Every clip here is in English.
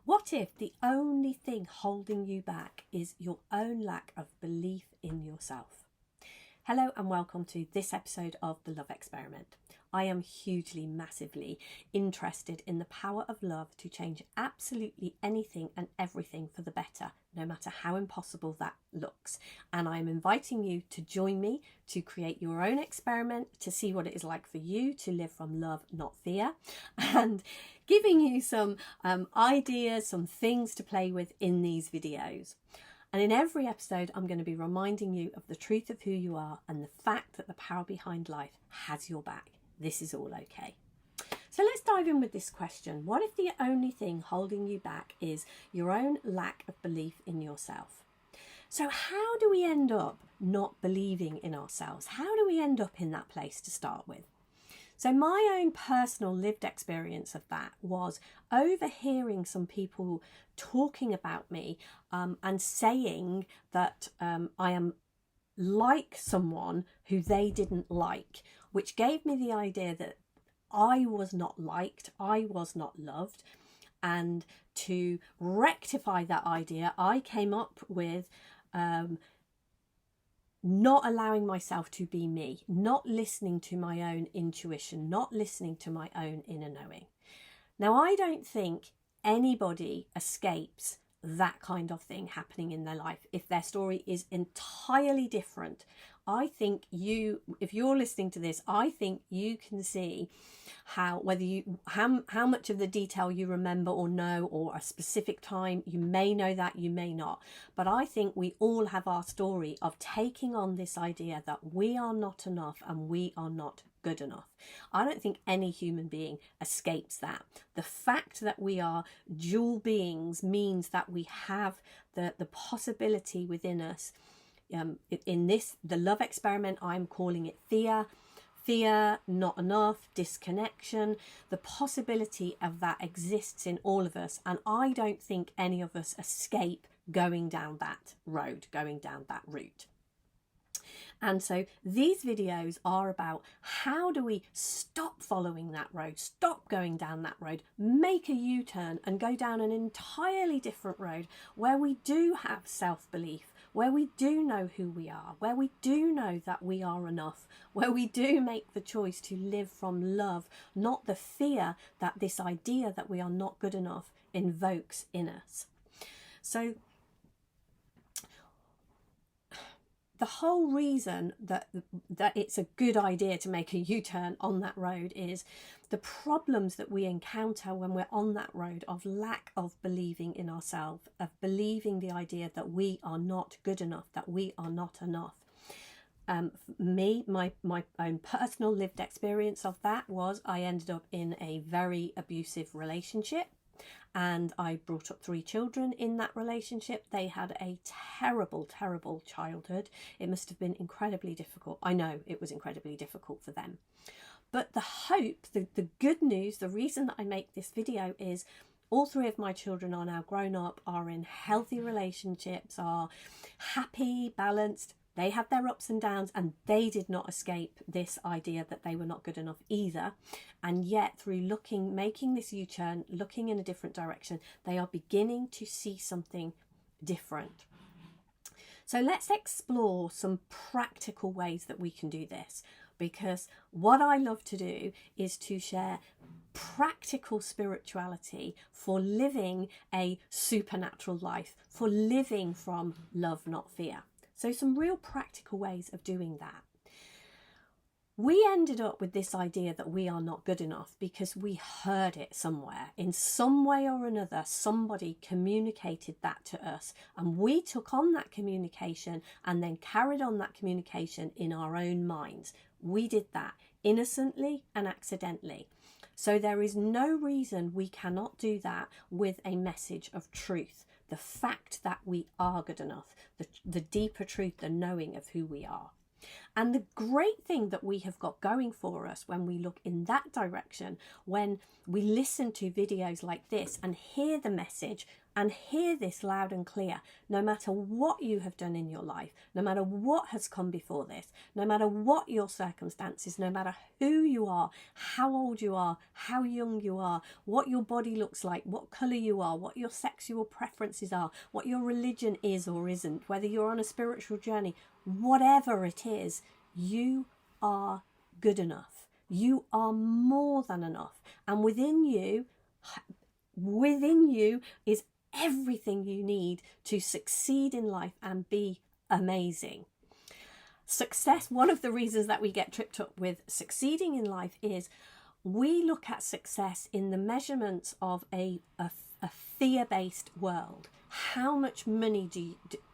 What if the only thing holding you back is your own lack of belief in yourself? Hello and welcome to this episode of The Love Experiment. I am hugely, massively interested in the power of love to change absolutely anything and everything for the better, no matter how impossible that looks. And I'm inviting you to join me to create your own experiment, to see what it is like for you to live from love, not fear, and giving you some ideas, some things to play with in these videos. And in every episode, I'm going to be reminding you of the truth of who you are and the fact that the power behind life has your back. This is all okay. So let's dive in with this question. What if the only thing holding you back is your own lack of belief in yourself? So how do we end up not believing in ourselves? How do we end up in that place to start with? So my own personal lived experience of that was overhearing some people talking about me and saying that I am like someone who they didn't like, which gave me the idea that I was not liked, I was not loved. And to rectify that idea, I came up with not allowing myself to be me, not listening to my own intuition, not listening to my own inner knowing. Now, I don't think anybody escapes that kind of thing happening in their life if their story is entirely different. I think if you're listening to this, I think you can see how much of the detail you remember or know, or a specific time. You may know that, you may not, but I think we all have our story of taking on this idea that we are not enough and we are not good enough. I don't think any human being escapes that. The fact that we are dual beings means that we have the possibility within us. In the love experiment, I'm calling it fear, not enough, disconnection. The possibility of that exists in all of us, and I don't think any of us escape going down that road, going down that route. And so these videos are about how do we stop following that road, stop going down that road, make a U-turn and go down an entirely different road where we do have self-belief, where we do know who we are, where we do know that we are enough, where we do make the choice to live from love, not the fear that this idea that we are not good enough invokes in us. So the whole reason that it's a good idea to make a U-turn on that road is the problems that we encounter when we're on that road of lack of believing in ourselves, of believing the idea that we are not good enough, that we are not enough. My own personal lived experience of that was I ended up in a very abusive relationship. And I brought up 3 children in that relationship. They had a terrible, terrible childhood. It must have been incredibly difficult. I know it was incredibly difficult for them. But the hope, the good news, the reason that I make this video is all 3 of my children are now grown up, are in healthy relationships, are happy, balanced. They have their ups and downs, and they did not escape this idea that they were not good enough either. And yet through making this U-turn, looking in a different direction, they are beginning to see something different. So let's explore some practical ways that we can do this, because what I love to do is to share practical spirituality for living a supernatural life, for living from love, not fear. So some real practical ways of doing that. We ended up with this idea that we are not good enough because we heard it somewhere. In some way or another, somebody communicated that to us, and we took on that communication and then carried on that communication in our own minds. We did that innocently and accidentally. So there is no reason we cannot do that with a message of truth. The fact that we are good enough, the deeper truth, the knowing of who we are. And the great thing that we have got going for us when we look in that direction, when we listen to videos like this and hear the message, and hear this loud and clear. No matter what you have done in your life, no matter what has come before this, no matter what your circumstances, no matter who you are, how old you are, how young you are, what your body looks like, what colour you are, what your sexual preferences are, what your religion is or isn't, whether you're on a spiritual journey, whatever it is, you are good enough. You are more than enough. And within you is everything you need to succeed in life and be amazing. Success, one of the reasons that we get tripped up with succeeding in life is we look at success in the measurements of a fear-based world. How much money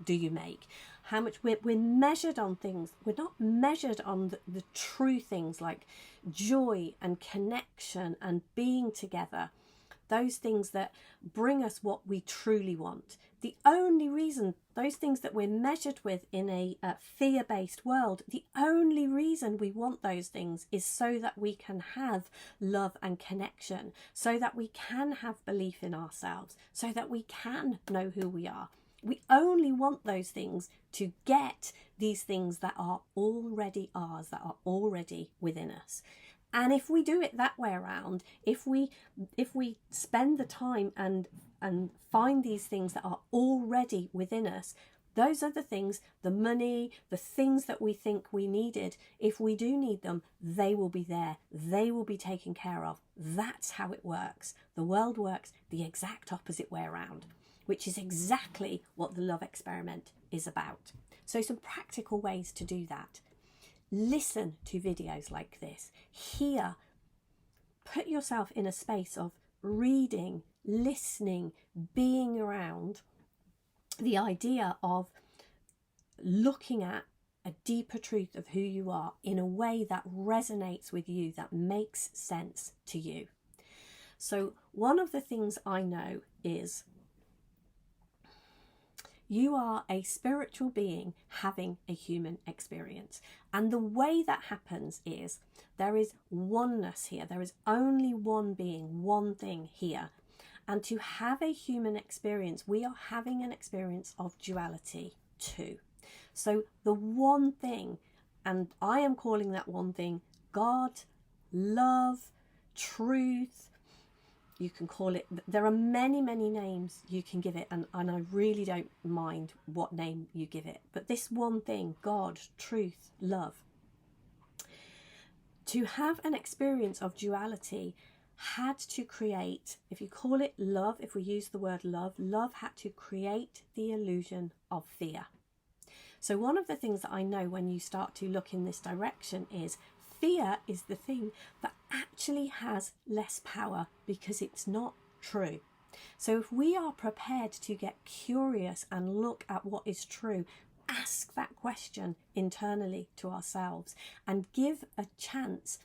do you make? How much we're measured on things. We're not measured on the true things like joy and connection and being together. Those things that bring us what we truly want. The only reason, those things that we're measured with in a fear-based world, the only reason we want those things is so that we can have love and connection, so that we can have belief in ourselves, so that we can know who we are. We only want those things to get these things that are already ours, that are already within us. And if we do it that way around, if we spend the time and find these things that are already within us, those are the things, the money, the things that we think we needed, if we do need them, they will be there. They will be taken care of. That's how it works. The world works the exact opposite way around, which is exactly what the love experiment is about. So some practical ways to do that. Listen to videos like this. Hear. Put yourself in a space of reading, listening, being around. The idea of looking at a deeper truth of who you are in a way that resonates with you, that makes sense to you. So one of the things I know is you are a spiritual being having a human experience. And the way that happens is there is oneness here. There is only one being, one thing here. And to have a human experience, we are having an experience of duality too. So the one thing, and I am calling that one thing God, love, truth. You can call it, there are many, many names you can give it, and I really don't mind what name you give it. But this one thing, God, truth, love. To have an experience of duality had to create, if you call it love, if we use the word love, love had to create the illusion of fear. So one of the things that I know when you start to look in this direction is fear is the thing that actually has less power because it's not true. So if we are prepared to get curious and look at what is true, ask that question internally to ourselves and give a chance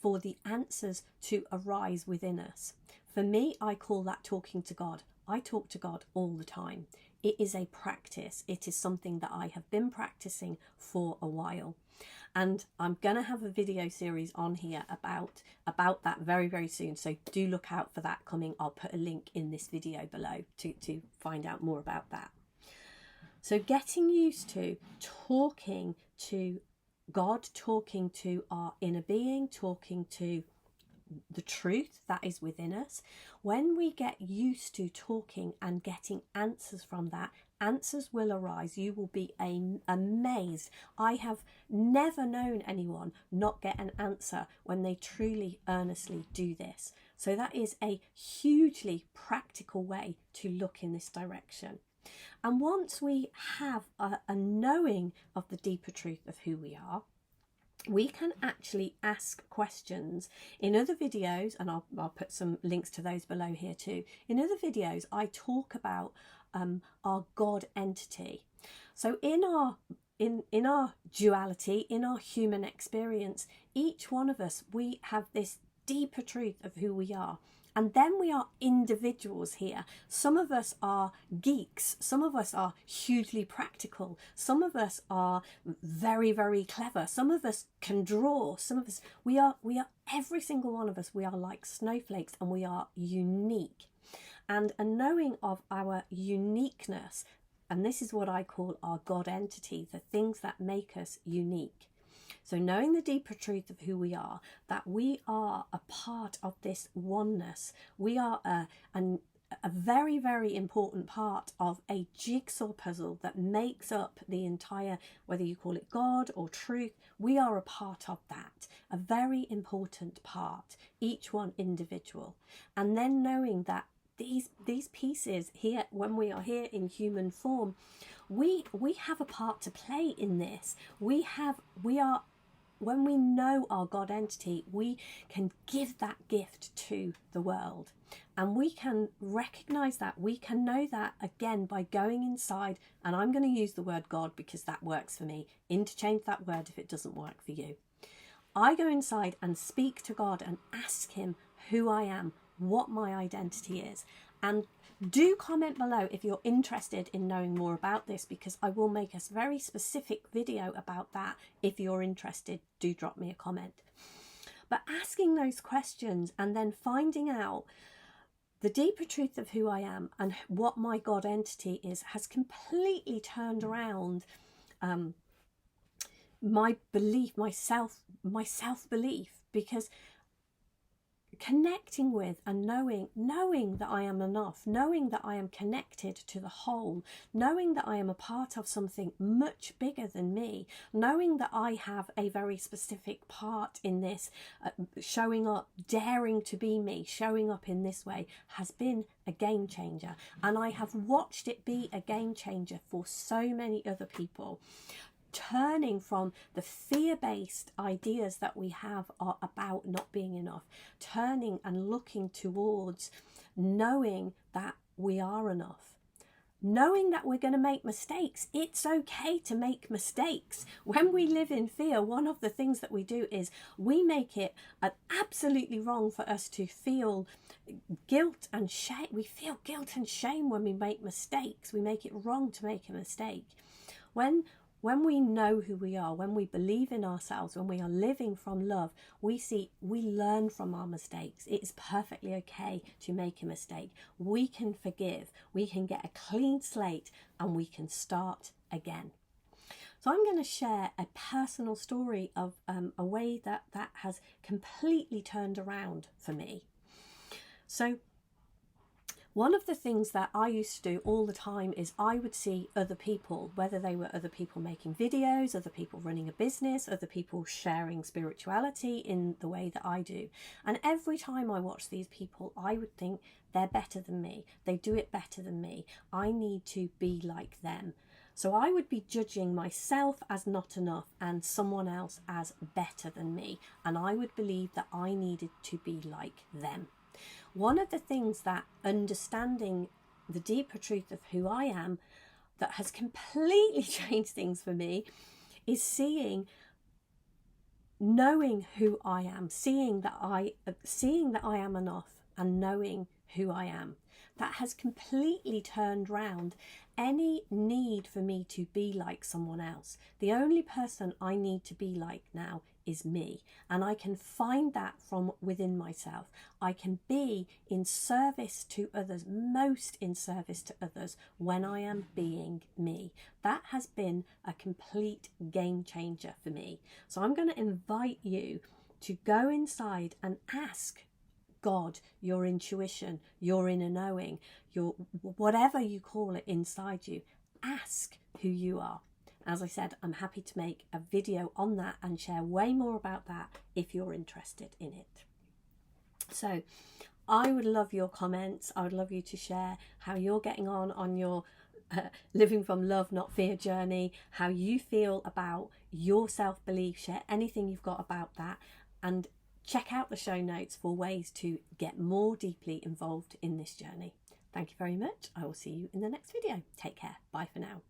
for the answers to arise within us. For me, I call that talking to God. I talk to God all the time. It is a practice. It is something that I have been practicing for a while. And I'm going to have a video series on here about that very, very soon. So do look out for that coming. I'll put a link in this video below to find out more about that. So getting used to talking to God, talking to our inner being, talking to the truth that is within us. When we get used to talking and getting answers from that, answers will arise. You will be amazed. I have never known anyone not get an answer when they truly, earnestly do this. So that is a hugely practical way to look in this direction. And once we have a knowing of the deeper truth of who we are, we can actually ask questions. In other videos, and I'll put some links to those below here too. In other videos, I talk about our God entity. So in our duality, in our human experience, each one of us, we have this deeper truth of who we are. And then we are individuals here. Some of us are geeks. Some of us are hugely practical. Some of us are very, very clever. Some of us can draw. Some of us, we are every single one of us, we are like snowflakes and we are unique. and a knowing of our uniqueness. And this is what I call our God entity, the things that make us unique. So knowing the deeper truth of who we are, that we are a part of this oneness. We are a very, very important part of a jigsaw puzzle that makes up the entire, whether you call it God or truth, we are a part of that, a very important part, each one individual. And then knowing that these pieces here, when we are here in human form, we have a part to play in this. When we know our God entity, we can give that gift to the world. And we can recognize that. We can know that, again, by going inside. And I'm going to use the word God because that works for me. Interchange that word if it doesn't work for you. I go inside and speak to God and ask him who I am, what my identity is. And do comment below if you're interested in knowing more about this, because I will make a very specific video about that. If you're interested, do drop me a comment. But asking those questions and then finding out the deeper truth of who I am and what my God entity is has completely turned around my belief, my self-belief, because connecting with and knowing that I am enough, knowing that I am connected to the whole, knowing that I am a part of something much bigger than me, knowing that I have a very specific part in this, showing up, daring to be me, showing up in this way, has been a game changer. And I have watched it be a game changer for so many other people. Turning from the fear-based ideas that we have are about not being enough, turning and looking towards knowing that we are enough, knowing that we're going to make mistakes. It's okay to make mistakes. When we live in fear, one of the things that we do is we make it absolutely wrong for us to feel guilt and shame. We feel guilt and shame when we make mistakes. We make it wrong to make a mistake. When we know who we are, when we believe in ourselves, when we are living from love, we learn from our mistakes. It is perfectly okay to make a mistake. We can forgive, we can get a clean slate, and we can start again. So I'm going to share a personal story of a way that has completely turned around for me. So one of the things that I used to do all the time is I would see other people, whether they were other people making videos, other people running a business, other people sharing spirituality in the way that I do. And every time I watch these people, I would think they're better than me. They do it better than me. I need to be like them. So I would be judging myself as not enough and someone else as better than me. And I would believe that I needed to be like them. One of the things that understanding the deeper truth of who I am that has completely changed things for me is knowing who I am, seeing that I am enough and knowing who I am. That has completely turned round any need for me to be like someone else. The only person I need to be like now is me, and I can find that from within myself. I can be in service to others, most in service to others, when I am being me. That has been a complete game changer for me. So I'm going to invite you to go inside and ask God, your intuition, your inner knowing, your whatever you call it inside you. Ask who you are. As I said, I'm happy to make a video on that and share way more about that if you're interested in it. So I would love your comments. I would love you to share how you're getting on your living from love, not fear journey, how you feel about your self-belief. Share anything you've got about that, and check out the show notes for ways to get more deeply involved in this journey. Thank you very much. I will see you in the next video. Take care. Bye for now.